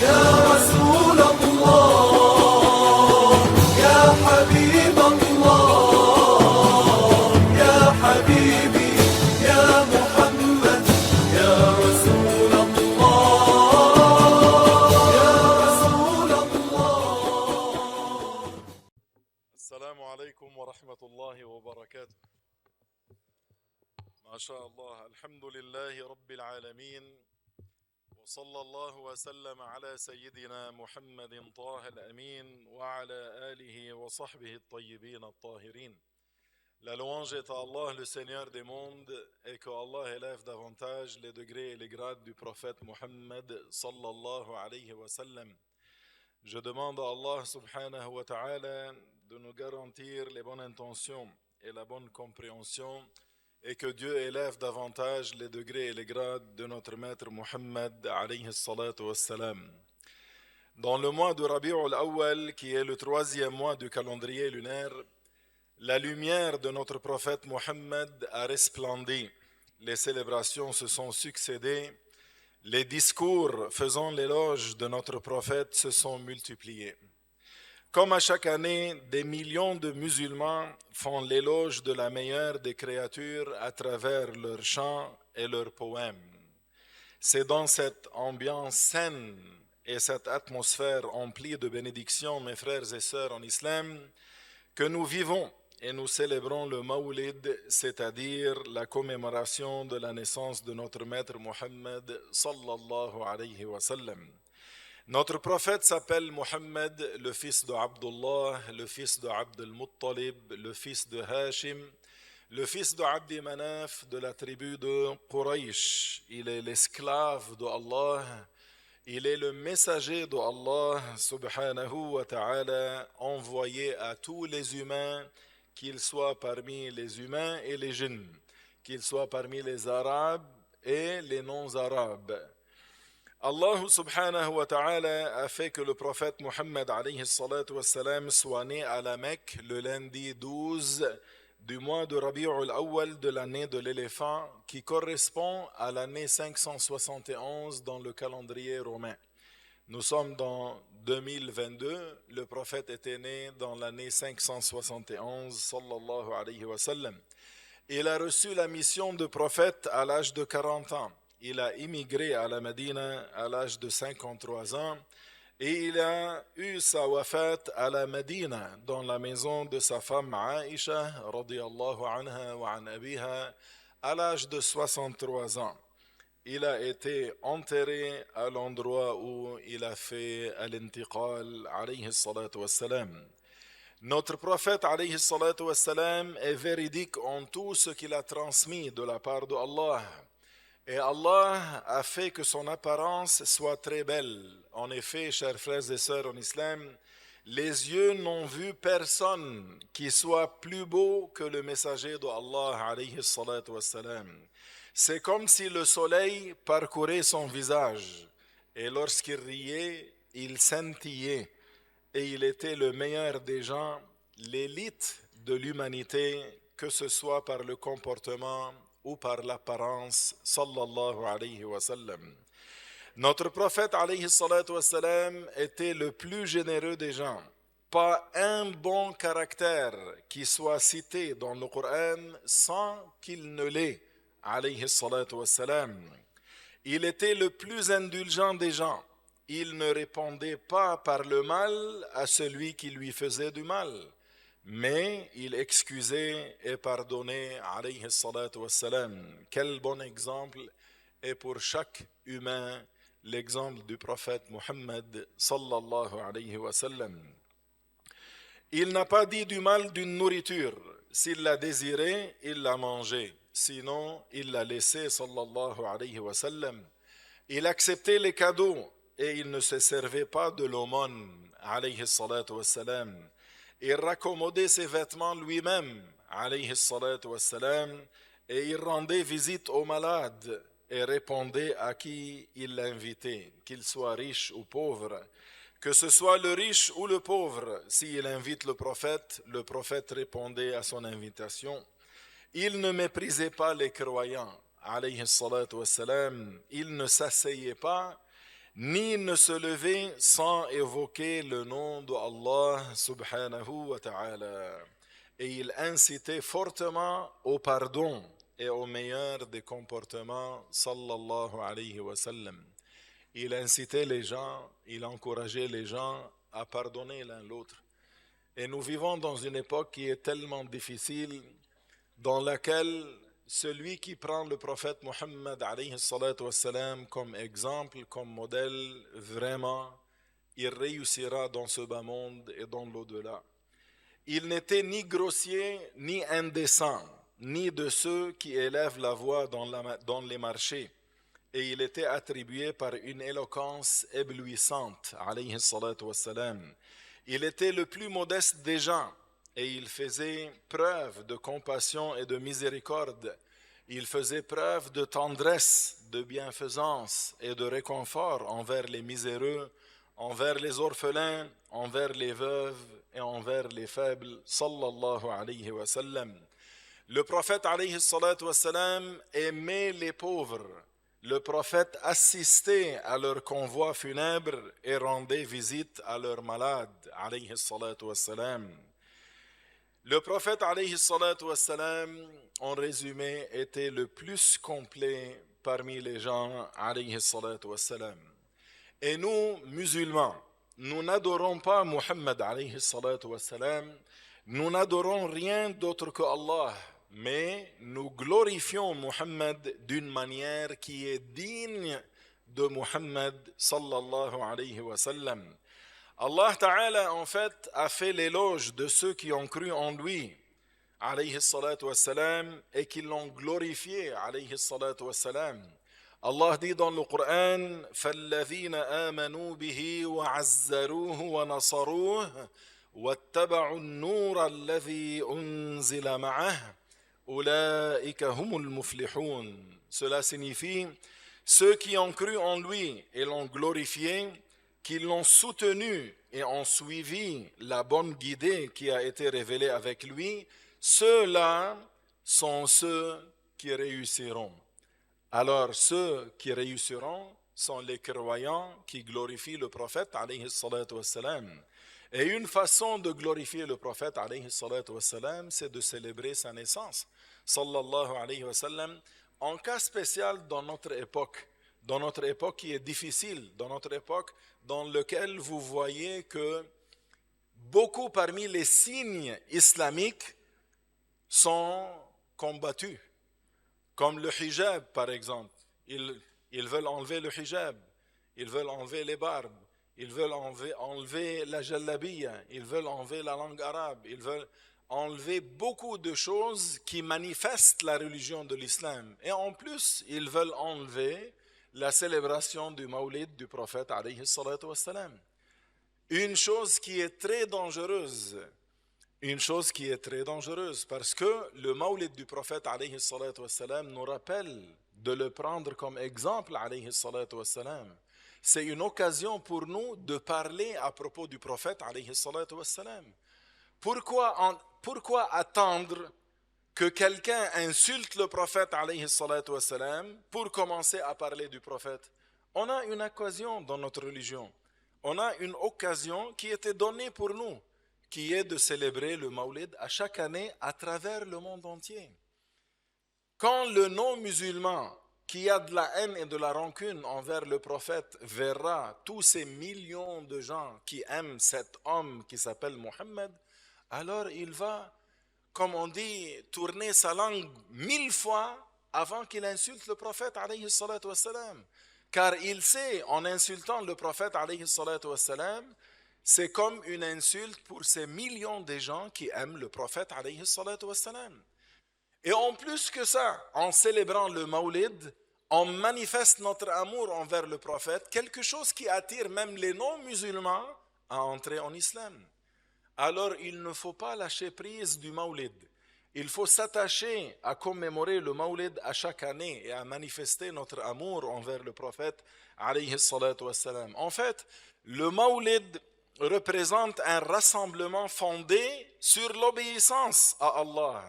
يا رسول الله يا حبيب الله يا حبيبي يا محمد يا رسول الله يا رسول الله. السلام عليكم ورحمة الله وبركاته. ما شاء الله، الحمد لله رب العالمين، وصلى الله وسلم على سيدنا محمد طه الأمين وعلى آله وصحبه الطيبين الطاهرين. La louange est à Allah, le Seigneur des mondes, et que Allah élève davantage les degrés et les grades du prophète Muhammad sallallahu alayhi wa sallam. Je demande à Allah subhanahu wa ta'ala de nous garantir les bonnes intentions et la bonne compréhension, et que Dieu élève davantage les degrés et les grades de notre maître Muhammad alayhi salatu wassalam. Dans le mois de Rabi'ul Awwal, qui est le 3e mois du calendrier lunaire, la lumière de notre prophète Muhammad a resplendi. Les célébrations se sont succédées. Les discours faisant l'éloge de notre prophète se sont multipliés. Comme à chaque année, des millions de musulmans font l'éloge de la meilleure des créatures à travers leurs chants et leurs poèmes. C'est dans cette ambiance saine et cette atmosphère emplie de bénédictions, mes frères et sœurs en islam, que nous vivons et nous célébrons le Mawlid, c'est-à-dire la commémoration de la naissance de notre maître Muhammad sallallahu alayhi wa sallam. Notre prophète s'appelle Muhammad, le fils de Abdullah, le fils de Abd al-Muttalib, le fils de Hashim, le fils de Abdi Manaf de la tribu de Quraysh. Il est l'esclave d'Allah, il est le messager d'Allah subhanahu wa ta'ala, envoyé à tous les humains, qu'ils soient parmi les humains et les djinns, qu'ils soient parmi les Arabes et les non-Arabes. Allah subhanahu wa ta'ala a fait que le prophète Muhammad alayhi salatu wassalam soit né à la Mecque le lundi 12 du mois de Rabi'ul Awwal de l'année de l'éléphant, qui correspond à l'année 571 dans le calendrier romain. Nous sommes dans 2022, le prophète était né dans l'année 571 sallallahu alayhi wa sallam. Il a reçu la mission de prophète à l'âge de 40 ans. Il a immigré à la Médine à l'âge de 53 ans et il a eu sa wafat à la Médine, dans la maison de sa femme Aïcha radiyallahu anha wa an abiha, à l'âge de 63 ans. Il a été enterré à l'endroit où il a fait al-intiqal alayhi salatu wassalam. Notre prophète alayhi salatu wassalam est véridique en tout ce qu'il a transmis de la part d'Allah. Et Allah a fait que son apparence soit très belle. En effet, chers frères et sœurs en islam, les yeux n'ont vu personne qui soit plus beau que le messager d'Allah alayhi salatu wassalam. C'est comme si le soleil parcourait son visage, et lorsqu'il riait, il scintillait, et il était le meilleur des gens, l'élite de l'humanité, que ce soit par le comportement ou par l'apparence, sallallahu alayhi wa sallam. Notre prophète alayhi salatu wa sallam était le plus généreux des gens. Pas un bon caractère qui soit cité dans le Coran sans qu'il ne l'ait, alayhi salatu wa sallam. Il était le plus indulgent des gens. Il ne répondait pas par le mal à celui qui lui faisait du mal, mais il excusait et pardonnait, alayhi salatu wassalam. Quel bon exemple est pour chaque humain l'exemple du prophète Muhammad sallallahu alayhi wa sallam. Il n'a pas dit du mal d'une nourriture. S'il l'a désiré, il l'a mangé. Sinon, il l'a laissé, sallallahu alayhi wa sallam. Il acceptait les cadeaux et il ne se servait pas de l'aumône, alayhi salatu wassalam. Il raccommodait ses vêtements lui-même, alayhi salatu wassalam, et il rendait visite aux malades et répondait à qui il l'invitait, qu'il soit riche ou pauvre. Que ce soit le riche ou le pauvre, s'il invite le prophète répondait à son invitation. Il ne méprisait pas les croyants, alayhi salatu wassalam. Il ne s'asseyait pas ni ne se lever sans évoquer le nom de Allah subhanahu wa ta'ala. Et il incitait fortement au pardon et au meilleur des comportements, sallallahu alayhi wa sallam. Il incitait les gens, il encourageait les gens à pardonner l'un l'autre. Et nous vivons dans une époque qui est tellement difficile, dans laquelle celui qui prend le prophète Mohammed alayhi salatu wassalam comme exemple, comme modèle, vraiment, il réussira dans ce bas monde et dans l'au-delà. Il n'était ni grossier, ni indécent, ni de ceux qui élèvent la voix dans les marchés. Et il était attribué par une éloquence éblouissante, alayhi salatu wassalam. Il était le plus modeste des gens et il faisait preuve de compassion et de miséricorde. Il faisait preuve de tendresse, de bienfaisance et de réconfort envers les miséreux, envers les orphelins, envers les veuves et envers les faibles, sallallahu alayhi wa sallam. Le prophète alayhi salatu wa sallam aimait les pauvres. Le prophète assistait à leur convoi funèbre et rendait visite à leurs malades, alayhi salatu wa sallam. Le prophète alayhi salatu wa sallam, en résumé, était le plus complet parmi les gens, alayhi salatu wa sallam. Et nous, musulmans, nous n'adorons pas Muhammad alayhi salatu wa sallam, nous n'adorons rien d'autre que Allah, mais nous glorifions Muhammad d'une manière qui est digne de Muhammad sallallahu alayhi wa sallam. Allah Ta'ala en fait a fait l'éloge de ceux qui ont cru en lui alayhi salatu wa sallam et qui l'ont glorifié alayhi salatu wa sallam. Allah dit dans le Coran فَالَّذِينَ آمَنُوا بِهِ وَعَزَّرُوهُ وَنَصَرُوهُ وَاتَّبَعُوا النُّورَ الَّذِي أُنزِلَ مَعَهُ أُولَئِكَ هُمُ الْمُفْلِحُونَ. Cela signifie ceux qui ont cru en lui et l'ont glorifié, qui l'ont soutenu et ont suivi la bonne guidée qui a été révélée avec lui, ceux-là sont ceux qui réussiront. Alors ceux qui réussiront sont les croyants qui glorifient le prophète alayhi salatu wassalam. Et une façon de glorifier le prophète alayhi salatu wassalam, c'est de célébrer sa naissance, sallallahu alayhi wa sallam, en cas spécial dans notre époque qui est difficile, dans notre époque dans laquelle vous voyez que beaucoup parmi les signes islamiques sont combattus. Comme le hijab, par exemple. Ils veulent enlever le hijab, ils veulent enlever les barbes, ils veulent enlever la jallabiya, ils veulent enlever la langue arabe, ils veulent enlever beaucoup de choses qui manifestent la religion de l'islam. Et en plus, ils veulent enlever la célébration du Mawlid du prophète alayhi salatu wassalam. Une chose qui est très dangereuse. Une chose qui est très dangereuse parce que le Mawlid du prophète alayhi salatu wassalam nous rappelle de le prendre comme exemple alayhi salatu wassalam. C'est une occasion pour nous de parler à propos du prophète alayhi salatu wassalam. Pourquoi attendre que quelqu'un insulte le prophète alayhi salatu wassalam pour commencer à parler du prophète? On a une occasion dans notre religion. On a une occasion qui était donnée pour nous, qui est de célébrer le Mawlid à chaque année à travers le monde entier. Quand le non-musulman qui a de la haine et de la rancune envers le prophète verra tous ces millions de gens qui aiment cet homme qui s'appelle Mohammed, alors il va, comme on dit, tourner sa langue 1000 fois avant qu'il insulte le prophète alayhi salatu wassalam. Car il sait, en insultant le prophète alayhi salatu wassalam, c'est comme une insulte pour ces millions de gens qui aiment le prophète alayhi salatu wassalam. Et en plus que ça, en célébrant le Mawlid, on manifeste notre amour envers le prophète, quelque chose qui attire même les non-musulmans à entrer en islam. Alors il ne faut pas lâcher prise du Mawlid. Il faut s'attacher à commémorer le Mawlid à chaque année et à manifester notre amour envers le prophète alayhi salatu wassalam. En fait, le Mawlid représente un rassemblement fondé sur l'obéissance à Allah.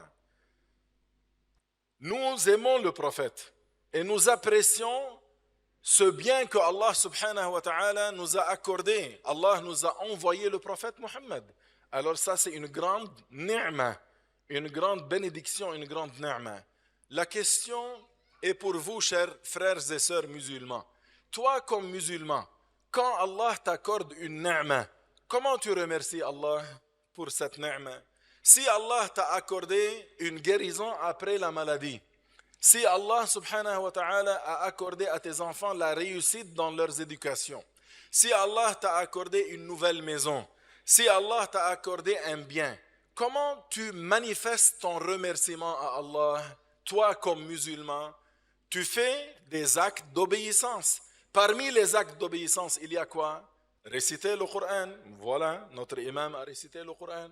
Nous aimons le prophète et nous apprécions ce bien que Allah subhanahu wa ta'ala nous a accordé. Allah nous a envoyé le prophète Muhammad. Alors ça c'est une grande ni'ma, une grande bénédiction, une grande ni'ma. La question est pour vous, chers frères et sœurs musulmans. Toi comme musulman, quand Allah t'accorde une ni'ma, comment tu remercies Allah pour cette ni'ma? Si Allah t'a accordé une guérison après la maladie, si Allah subhanahu wa ta'ala a accordé à tes enfants la réussite dans leurs éducations, si Allah t'a accordé une nouvelle maison, si Allah t'a accordé un bien, comment tu manifestes ton remerciement à Allah, toi comme musulman? Tu fais des actes d'obéissance. Parmi les actes d'obéissance, il y a quoi? Réciter le Coran. Voilà, notre imam a récité le Coran.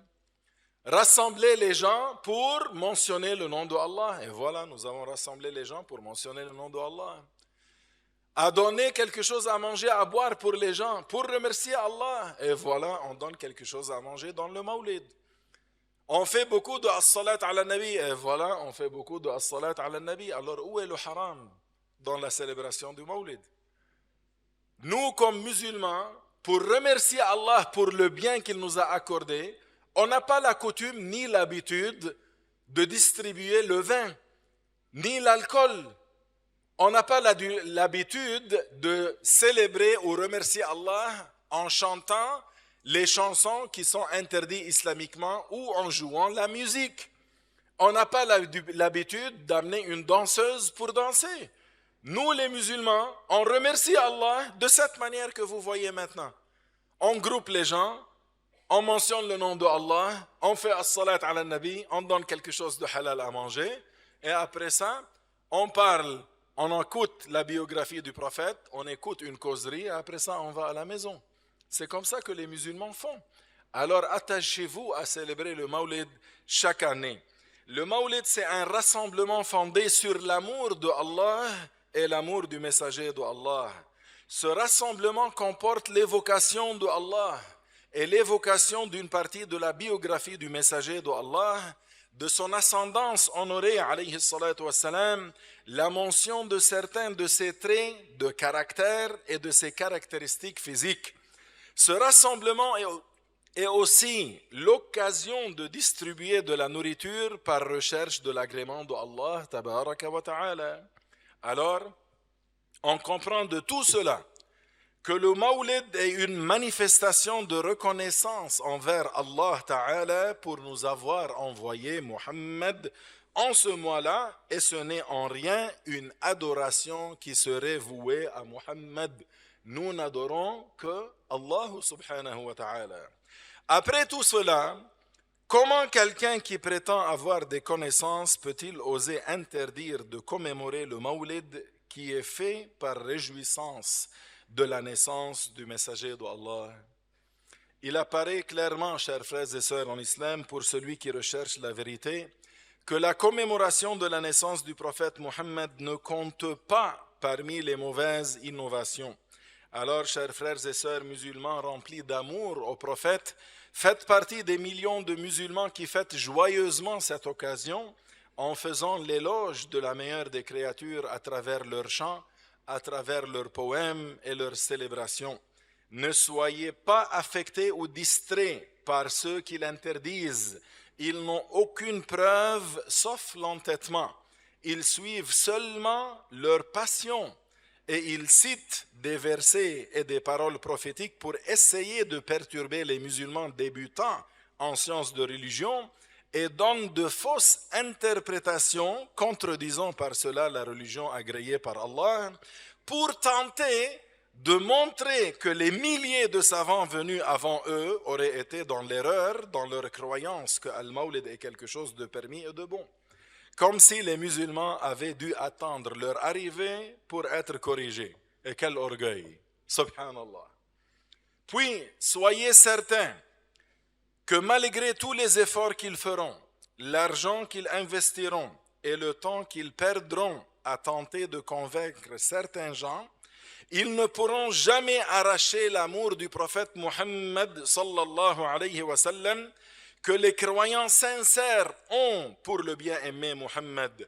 Rassembler les gens pour mentionner le nom de Allah. Et voilà, nous avons rassemblé les gens pour mentionner le nom de Allah. À donner quelque chose à manger, à boire pour les gens, pour remercier Allah. Et voilà, on donne quelque chose à manger dans le Mawlid. On fait beaucoup de as-salat ala nabi. Et voilà, on fait beaucoup de as-salat ala nabi. Alors où est le haram dans la célébration du Mawlid? Nous, comme musulmans, pour remercier Allah pour le bien qu'il nous a accordé, on n'a pas la coutume ni l'habitude de distribuer le vin, ni l'alcool. On n'a pas l'habitude de célébrer ou remercier Allah en chantant les chansons qui sont interdites islamiquement ou en jouant la musique. On n'a pas l'habitude d'amener une danseuse pour danser. Nous, les musulmans, on remercie Allah de cette manière que vous voyez maintenant. On groupe les gens, on mentionne le nom de Allah, on fait as-salat ala nabi, on donne quelque chose de halal à manger, et après ça, on parle, on écoute la biographie du prophète, on écoute une causerie, et après ça, on va à la maison. C'est comme ça que les musulmans font. Alors, attachez-vous à célébrer le Mawlid chaque année. Le Mawlid, c'est un rassemblement fondé sur l'amour de Allah et l'amour du messager de Allah. Ce rassemblement comporte l'évocation de Allah et l'évocation d'une partie de la biographie du messager de Allah, de son ascendance honorée, alayhi salatu wassalam, la mention de certains de ses traits de caractère et de ses caractéristiques physiques. Ce rassemblement est aussi l'occasion de distribuer de la nourriture par recherche de l'agrément de Allah, tabaraka wa ta'ala. Alors, on comprend de tout cela que le Mawlid est une manifestation de reconnaissance envers Allah Ta'ala pour nous avoir envoyé Muhammad en ce mois-là, et ce n'est en rien une adoration qui serait vouée à Muhammad. Nous n'adorons que Allah subhanahu wa ta'ala. Après tout cela, comment quelqu'un qui prétend avoir des connaissances peut-il oser interdire de commémorer le Mawlid qui est fait par réjouissance de la naissance du messager d'Allah? Il apparaît clairement, chers frères et sœurs en islam, pour celui qui recherche la vérité, que la commémoration de la naissance du prophète Muhammad ne compte pas parmi les mauvaises innovations. Alors, chers frères et sœurs musulmans remplis d'amour au prophète, faites partie des millions de musulmans qui fêtent joyeusement cette occasion en faisant l'éloge de la meilleure des créatures à travers leurs chants, à travers leurs poèmes et leurs célébrations. Ne soyez pas affectés ou distraits par ceux qui l'interdisent. Ils n'ont aucune preuve sauf l'entêtement. Ils suivent seulement leur passion et ils citent des versets et des paroles prophétiques pour essayer de perturber les musulmans débutants en sciences de religion et donnent de fausses interprétations, contredisant par cela la religion agréée par Allah, pour tenter de montrer que les milliers de savants venus avant eux auraient été dans l'erreur, dans leur croyance que Al-Mawlid est quelque chose de permis et de bon. Comme si les musulmans avaient dû attendre leur arrivée pour être corrigés. Et quel orgueil, subhanallah. Puis, soyez certains que malgré tous les efforts qu'ils feront, l'argent qu'ils investiront et le temps qu'ils perdront à tenter de convaincre certains gens, ils ne pourront jamais arracher l'amour du prophète Muhammad sallallahu alayhi wa sallam que les croyants sincères ont pour le bien-aimé Muhammad.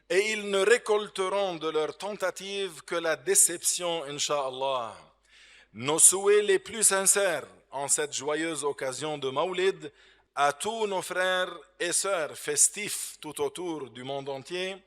et ils ne récolteront de leur tentative que la déception, Inch'Allah. Nos souhaits les plus sincères en cette joyeuse occasion de Maulid à tous nos frères et sœurs festifs tout autour du monde entier.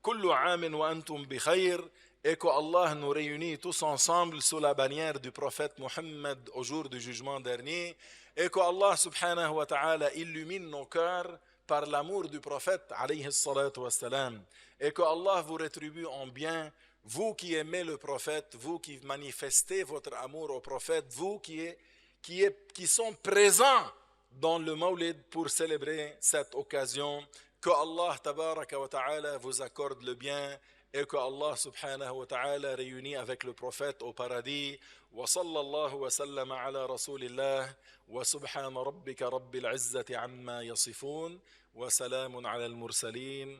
Kullu amin wa antum bi khayr, et que Allah nous réunit tous ensemble sous la bannière du prophète Mohammed au jour du jugement dernier, et que Allah subhanahu wa ta'ala illumine nos cœurs par l'amour du prophète alayhi salatu wassalam, et que Allah vous rétribue en bien, vous qui aimez le prophète, vous qui manifestez votre amour au prophète, vous qui sont présents dans le Maulid pour célébrer cette occasion. Que Allah tabaraka wa ta'ala vous accorde le bien et que Allah subhanahu wa ta'ala réunit avec le prophète au paradis. Wa sallallahu wa sallam ala rasulillah wa subhana rabbika rabbil izzati amma yasifun wa salamun ala al-mursalin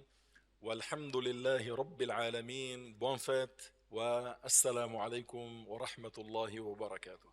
walhamdulillahi rabbil alamin. Bonne fête wa assalamu alaykum wa rahmatullahi wa barakatuh.